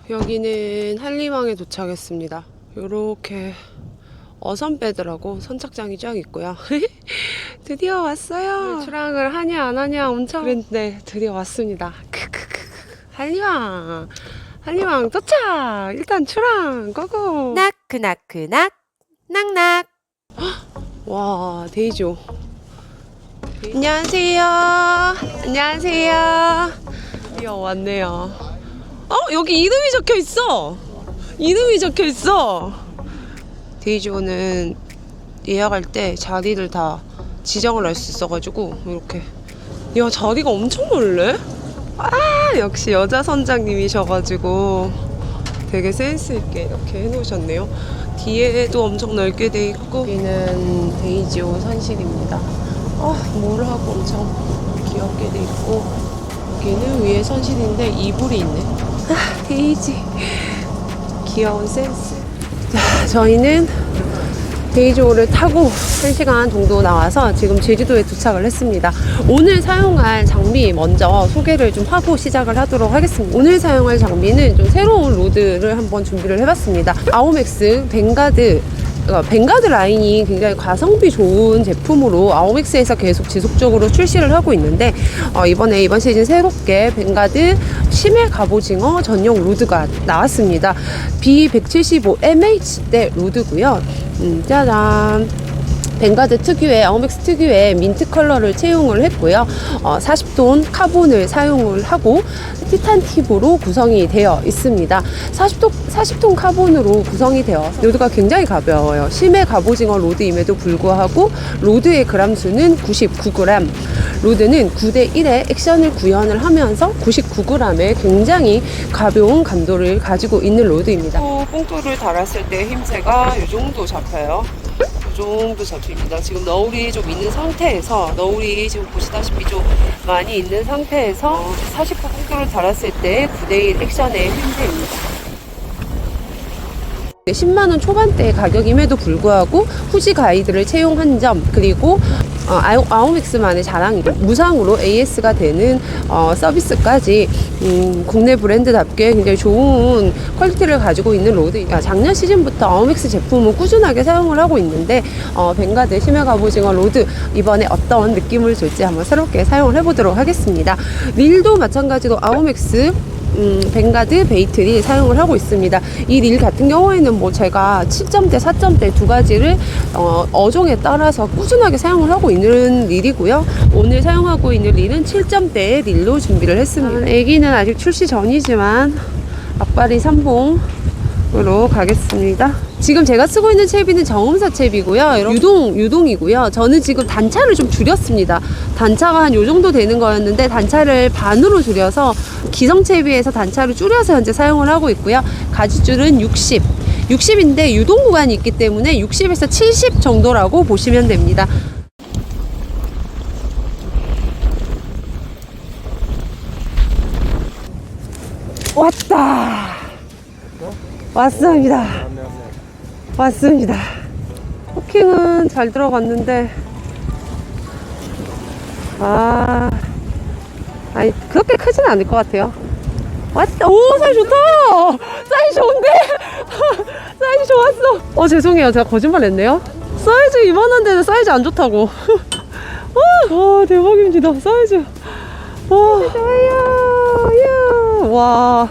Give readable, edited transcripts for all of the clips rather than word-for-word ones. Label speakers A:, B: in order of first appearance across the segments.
A: 여기는 한림항에 도착했습니다. 요렇게 어선배들하고 선착장이 쫙 있고요. 드디어 왔어요. 출항을 하냐 안 하냐 엄청 그랬는데 드디어 왔습니다. 한림항 한림항 도착. 일단 출항 고고.
B: 나크나크낙 낙낙.
A: 와 데이죠. 안녕하세요. 안녕하세요. 드디어 왔네요. 여기 이름이 적혀 있어. 이름이 적혀 있어. 데이지오는 예약할 때 자리를 다 지정을 할 수 있어가지고 이렇게. 야 자리가 엄청 넓네. 역시 여자 선장님이셔가지고 되게 센스 있게 이렇게 해놓으셨네요. 뒤에도 엄청 넓게 돼 있고 여기는 데이지오 선실입니다. 몰하고 엄청 귀엽게 돼 있고 여기는 위에 선실인데 이불이 있네. 데이지 귀여운 센스. 자, 저희는 데이지오를 타고 1시간 정도 나와서 지금 제주도에 도착을 했습니다. 오늘 사용할 장비 먼저 소개를 좀 하고 시작을 하도록 하겠습니다. 오늘 사용할 장비는 좀 새로운 로드를 한번 준비를 해봤습니다. 아오맥스 벵가드 라인이 굉장히 가성비 좋은 제품으로 아오맥스에서 계속 지속적으로 출시를 하고 있는데 이번 시즌 새롭게 벵가드 심해 갑오징어 전용 로드가 나왔습니다. B175MH대 로드고요. 짜잔. 벵가드 특유의 아오맥스 특유의 민트 컬러를 채용을 했고요. 40톤 카본을 사용을 하고 티탄 팁으로 구성이 되어 있습니다. 40톤 카본으로 구성이 되어 로드가 굉장히 가벼워요. 심해 갑오징어 로드임에도 불구하고 로드의 그람 수는 99g. 로드는 9대1의 액션을 구현을 하면서 99g의 굉장히 가벼운 감도를 가지고 있는 로드입니다. 뽕돌을 달았을 때 힘새가 이 정도 잡혀요. 이 정도 잡힙니다. 지금 너울이 좀 있는 상태에서 너울이 지금 보시다시피 좀 많이 있는 상태에서 40호 뽕돌을 달았을 때 9대1 액션의 힘새입니다. 10만원 초반대의 가격임에도 불구하고 후지 가이드를 채용한 점, 그리고 아오맥스만의 자랑이 무상으로 AS가 되는 서비스까지 국내 브랜드답게 굉장히 좋은 퀄리티를 가지고 있는 로드. 작년 시즌부터 아오맥스 제품은 꾸준하게 사용을 하고 있는데 벵가드 심해 갑오징어 로드 이번에 어떤 느낌을 줄지 한번 새롭게 사용을 해보도록 하겠습니다. 릴도 마찬가지로 아오맥스 벵가드 베이트리 사용을 하고 있습니다. 이 릴 같은 경우에는 제가 7점대, 4점대 두 가지를 어종에 따라서 꾸준하게 사용을 하고 있는 릴이고요. 오늘 사용하고 있는 릴은 7점대의 릴로 준비를 했습니다. 애기는 아직 출시 전이지만 앞발이 3봉으로 가겠습니다. 지금 제가 쓰고 있는 채비는 정음사 채비고요. 유동이고요. 저는 지금 단차를 좀 줄였습니다. 단차가 한 요 정도 되는 거였는데 단차를 반으로 줄여서 기성 채비에서 단차를 줄여서 현재 사용을 하고 있고요. 가지줄은 60인데 유동 구간이 있기 때문에 60에서 70 정도라고 보시면 됩니다. 왔습니다. 호킹은 잘 들어갔는데 그렇게 크진 않을 것 같아요. 왔다. 오, 사이즈 좋다. 사이즈 좋은데? 사이즈 좋았어. 죄송해요. 제가 거짓말 했네요. 사이즈 이만한데는 사이즈 안 좋다고. 대박입니다. 사이즈. 좋아요. 이야. 와.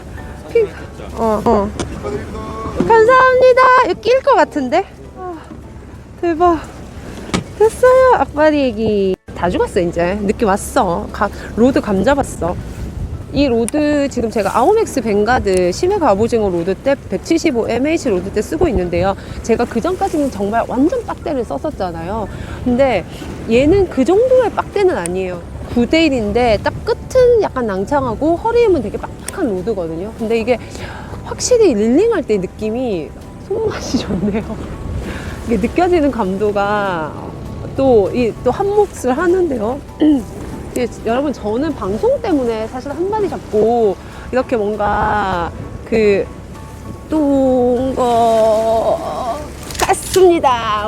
A: 감사합니다. 이거 낄 것 같은데? 대박. 됐어요. 악바리 애기. 다 죽었어, 이제. 느낌 왔어. 로드 감 잡았어. 이 로드 지금 제가 아오맥스 벵가드 심해 갑오징어 로드 때 175mH 로드 때 쓰고 있는데요. 제가 그 전까지는 정말 완전 빡대를 썼었잖아요. 근데 얘는 그 정도의 빡대는 아니에요. 9대1인데 딱 끝은 약간 낭창하고 허리임은 되게 빡빡한 로드거든요. 근데 이게 확실히 릴링할 때 느낌이 손맛이 좋네요. 이게 느껴지는 감도가 또 한 몫을 하는데요. 여러분, 저는 방송 때문에 사실 한 마디 잡고 이렇게 뭔가 것 같습니다.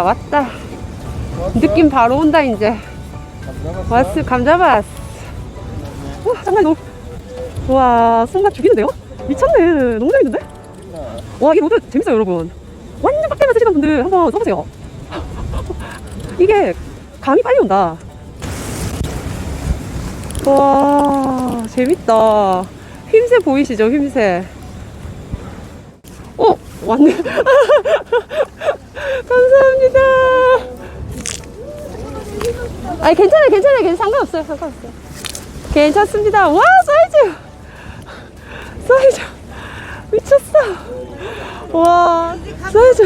A: 왔다. 느낌 바로 온다. 이제 감 잡았어.
C: 장난이 너무. 와, 순간 죽이는데요? 미쳤네. 너무 재밌는데? 와, 이 로드 재밌어요, 여러분. 완전 빡대만 쓰시는 분들 한번 써보세요. 이게 감이 빨리 온다. 와, 재밌다. 휘임새 보이시죠? 휘임새. 왔네. 감사합니다. 아니, 괜찮아요. 상관없어요. 괜찮습니다. 와, 사이즈. 미쳤어. 와, 사이즈.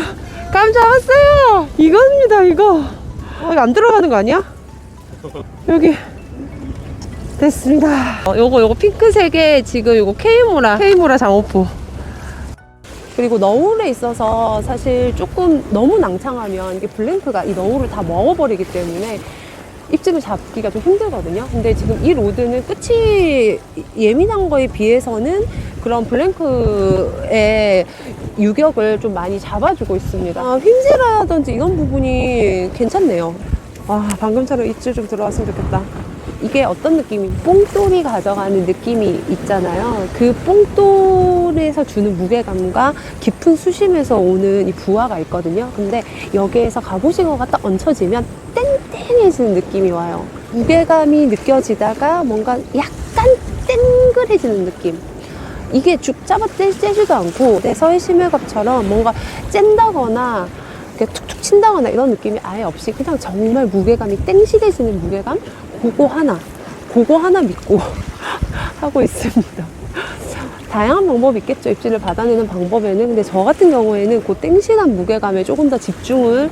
C: 감 잡았어요. 이겁니다, 이거. 이거 안 들어가는 거 아니야? 여기. 됐습니다. 요거 핑크색에 지금 요거 K모라 장어포. 그리고 너울에 있어서 사실 조금 너무 낭창하면 이게 블랭크가 이 너울을 다 먹어버리기 때문에 입질을 잡기가 좀 힘들거든요. 근데 지금 이 로드는 끝이 예민한 거에 비해서는 그런 블랭크의 유격을 좀 많이 잡아주고 있습니다. 휭질이라든지 이런 부분이 괜찮네요. 와, 방금처럼 입질 좀 들어왔으면 좋겠다. 이게 어떤 느낌이, 뽕돌이 가져가는 느낌이 있잖아요. 그 뽕돌에서 주는 무게감과 깊은 수심에서 오는 이 부하가 있거든요. 근데 여기에서 갑오징어가 딱 얹혀지면 땡땡해지는 느낌이 와요. 무게감이 느껴지다가 뭔가 약간 땡글해지는 느낌. 이게 죽 잡아 떼지도 않고 서해 심해갑처럼 뭔가 짠다거나 툭툭 친다거나 이런 느낌이 아예 없이 그냥 정말 무게감이 땡실해지는 무게감? 그거 하나 믿고 하고 있습니다. 다양한 방법이 있겠죠. 입질을 받아내는 방법에는. 근데 저 같은 경우에는 그 땡실한 무게감에 조금 더 집중을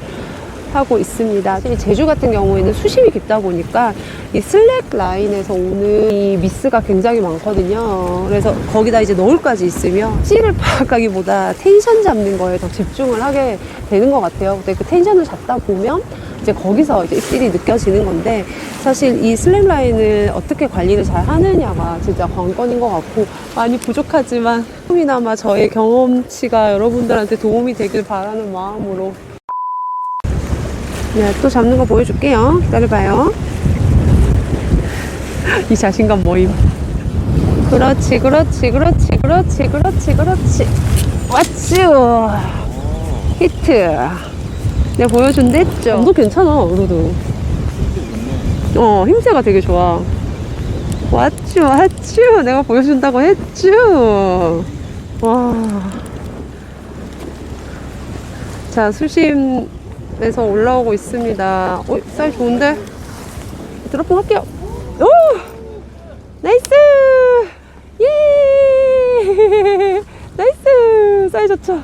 C: 하고 있습니다. 제주 같은 경우에는 수심이 깊다 보니까 이 슬랙 라인에서 오는 이 미스가 굉장히 많거든요. 그래서 거기다 이제 너울까지 있으면 찌를 파악하기보다 텐션 잡는 거에 더 집중을 하게 되는 것 같아요. 근데 그 텐션을 잡다 보면 이제 거기서 이제 입질이 느껴지는 건데, 사실 이 슬랙 라인을 어떻게 관리를 잘 하느냐가 진짜 관건인 것 같고, 많이 부족하지만 조금이나마 저의 경험치가 여러분들한테 도움이 되길 바라는 마음으로. 네, 또 잡는 거 보여줄게요. 기다려봐요. 이 자신감 모임. 그렇지. 왔쥬. 히트. 내가 보여준댔죠. 감도 괜찮아, 그래도. 힘새가 되게 좋아. 왔쥬. 내가 보여준다고 했쥬. 와. 자, 수심에서 올라오고 있습니다. 사이즈 좋은데? 드로핑 할게요. 오! 나이스! 예! 나이스! 사이즈 좋죠?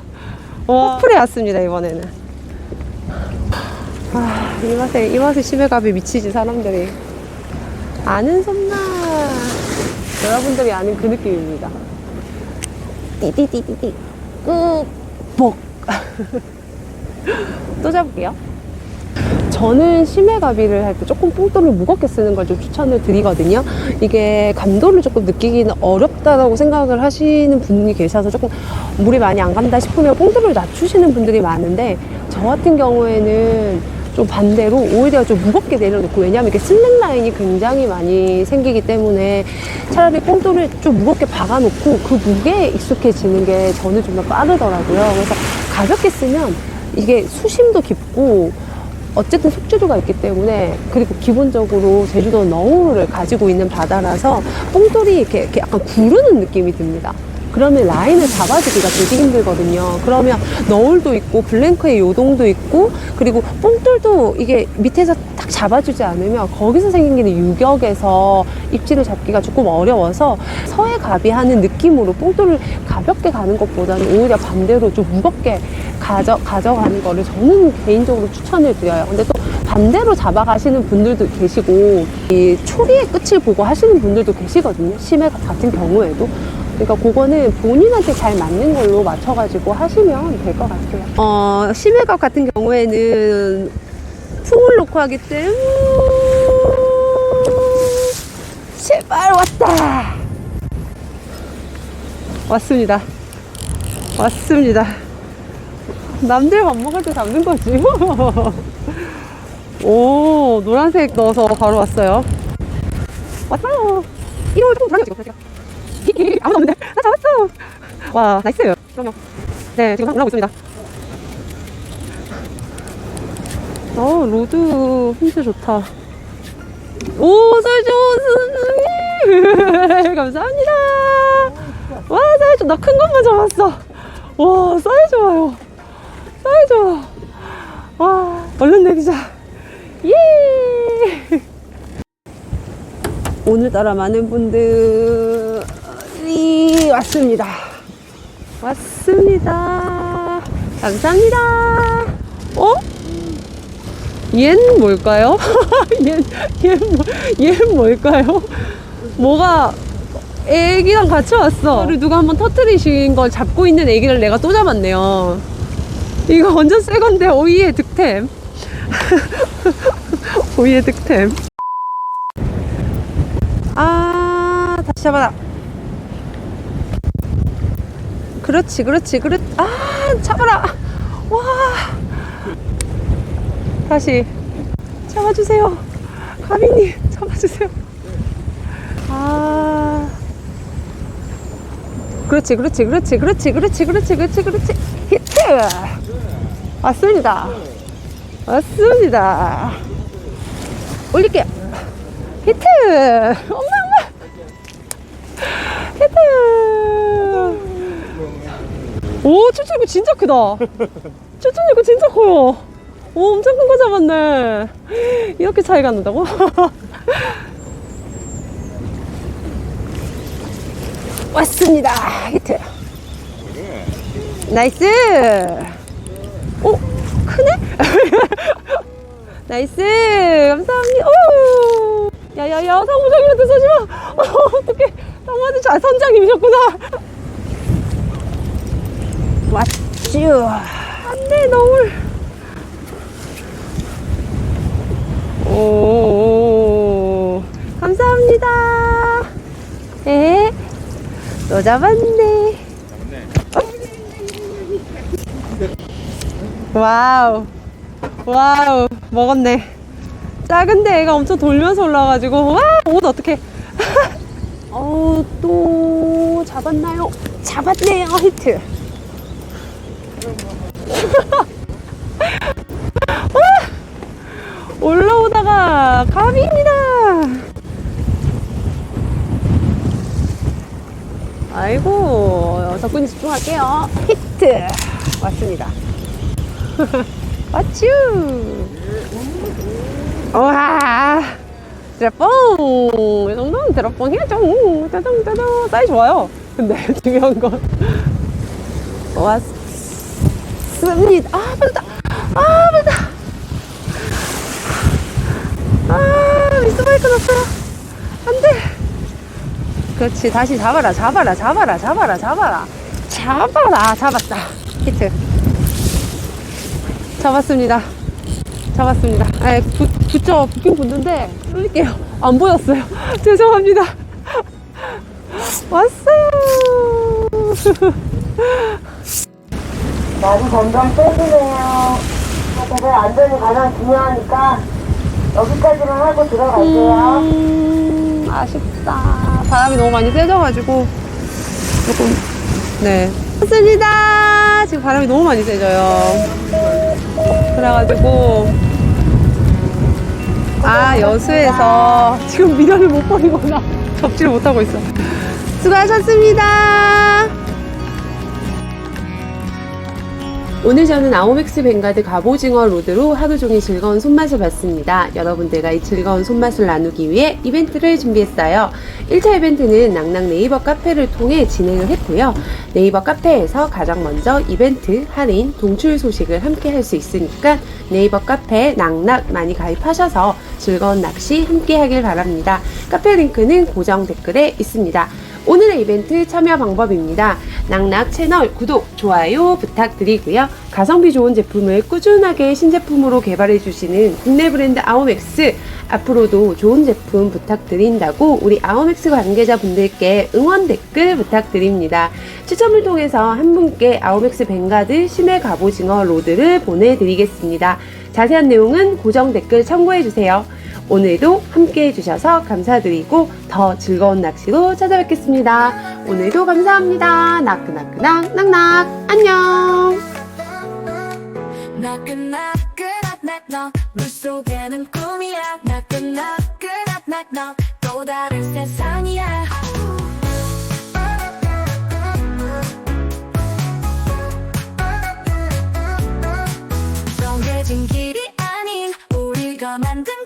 C: 커플에 왔습니다, 이번에는. 이 맛에 심해갑이 미치지, 사람들이. 아는 손맛. 여러분들이 아는 그 느낌입니다. 띠띠띠띠띠. 뻑. 또 잡을게요. 저는 심해가비를 할 때 조금 뽕돌을 무겁게 쓰는 걸 좀 추천을 드리거든요. 이게 감도를 조금 느끼기는 어렵다고 생각을 하시는 분이 계셔서 조금 물이 많이 안 간다 싶으면 뽕돌을 낮추시는 분들이 많은데, 저 같은 경우에는 좀 반대로 오히려 좀 무겁게 내려놓고, 왜냐하면 이렇게 슬랙 라인이 굉장히 많이 생기기 때문에 차라리 뽕돌을 좀 무겁게 박아놓고 그 무게에 익숙해지는 게 저는 좀 더 빠르더라고요. 그래서 가볍게 쓰면 이게 수심도 깊고 어쨌든 속주도가 있기 때문에, 그리고 기본적으로 제주도는 너울을 가지고 있는 바다라서 뽕돌이 이렇게 약간 구르는 느낌이 듭니다. 그러면 라인을 잡아주기가 되게 힘들거든요. 그러면 너울도 있고 블랭크의 요동도 있고, 그리고 뽕돌도 이게 밑에서 딱 잡아주지 않으면 거기서 생기는 유격에서 입질을 잡기가 조금 어려워서 서해갑이 하는 느낌으로 뽕돌을 가볍게 가는 것보다는 오히려 반대로 좀 무겁게 가져가는 거를 저는 개인적으로 추천을 드려요. 근데 또 반대로 잡아가시는 분들도 계시고, 이 초리의 끝을 보고 하시는 분들도 계시거든요. 심해갑 같은 경우에도. 그러니까 그거는 본인한테 잘 맞는 걸로 맞춰가지고 하시면 될 것 같아요. 심해갑 같은 경우에는 풍을 놓고 하기 때문에, 제발 왔다! 왔습니다. 남들 밥 먹을 때 잡는 거지. 오, 노란색 넣어서 바로 왔어요. 왔어요. 이거 조금 불안해요 지금. 아무도 없는데. 나 잡았어. 와, 나이스. 그럼요. 네, 지금 올라오고 있습니다. 로드 힘새 좋다. 오, 사이즈 감사합니다. 와, 사이즈 나 큰 것만 잡았어. 와, 사이즈 좋아요. 사이즈 좋아. 와, 얼른 내리자. 예. 오늘따라 많은 분들이 왔습니다. 왔습니다. 감사합니다. 어? 얜 뭘까요? 얜 뭘까요? 뭐가 애기랑 같이 왔어. 그리고 누가 한번 터뜨리신 걸 잡고 있는 애기를 내가 또 잡았네요. 이거 완전 새 건데, 오이의 득템. 오이의 득템. 아, 다시 잡아라. 그렇지. 아, 잡아라. 와. 다시 잡아주세요. 가비님, 잡아주세요. 아. 그렇지. 히트! 왔습니다. 올릴게요. 히트! 엄마! 히트! 오, 추출구 진짜 크다. 추출구 진짜 커요. 오, 엄청 큰 거 잡았네. 이렇게 차이가 난다고? 왔습니다. 히트. 나이스. 오, 크네? 나이스. 감사합니다. 오. 야야야, 상무장님한테 쏘지마. 어떡해. 상무한테 잘 선장님이셨구나. 왔쥬. 안돼, 너울. 오, 감사합니다. 에, 또 잡았네. 와우, 먹었네. 작은데 애가 엄청 돌면서 올라와가지고, 와, 옷 어떡해. 또 잡았나요? 잡았네요, 히트. 올라오다가 가비입니다. 아이고, 덕분에 집중할게요. 히트. 왔습니다. 왔쥬. 와, 드랍봉. 이 정도는 드랍봉 해야죠. 짜장짜장. 사이즈 좋아요. 근데 중요한 건 왔습니다. 아, 맞다. 미스바이크 났어요. 안 돼. 그렇지. 다시 잡아라. 잡았다. 히트. 잡았습니다. 아, 붙긴 붙는데, 쏠릴게요. 안 보였어요. 죄송합니다. 왔어요.
D: 날이 점점 세지네요. 다들 안전이 가장 중요하니까 여기까지만 하고 들어갈게요.
C: 아쉽다. 바람이 너무 많이 세져가지고 조금, 네. 좋습니다. 지금 바람이 너무 많이 세져요. 그래가지고 여수에서 지금 미련을 못 버리거나 접지를 못하고 있어. 수고하셨습니다. 오늘 저는 아오맥스 벵가드 갑오징어 로드로 하루 종일 즐거운 손맛을 봤습니다. 여러분들과 이 즐거운 손맛을 나누기 위해 이벤트를 준비했어요. 1차 이벤트는 낙낙 네이버 카페를 통해 진행을 했고요. 네이버 카페에서 가장 먼저 이벤트, 할인, 동출 소식을 함께 할 수 있으니까 네이버 카페 낙낙 많이 가입하셔서 즐거운 낚시 함께 하길 바랍니다. 카페 링크는 고정 댓글에 있습니다. 오늘의 이벤트 참여 방법입니다. 낙낙 채널 구독, 좋아요 부탁드리고요. 가성비 좋은 제품을 꾸준하게 신제품으로 개발해주시는 국내 브랜드 아오맥스, 앞으로도 좋은 제품 부탁드린다고 우리 아오맥스 관계자분들께 응원 댓글 부탁드립니다. 추첨을 통해서 한 분께 아오맥스 벵가드 심해 갑오징어 로드를 보내드리겠습니다. 자세한 내용은 고정 댓글 참고해주세요.
A: 오늘도 함께 해주셔서 감사드리고 더 즐거운 낚시로 찾아뵙겠습니다. 오늘도 감사합니다. 나크나크낙 낙낙 안녕.
E: 나끈나끈나낙낙 물속에는 꿈이야 나끈나끈나낙 또 다른 세상이야 정해진 길이 아닌 우리가 만든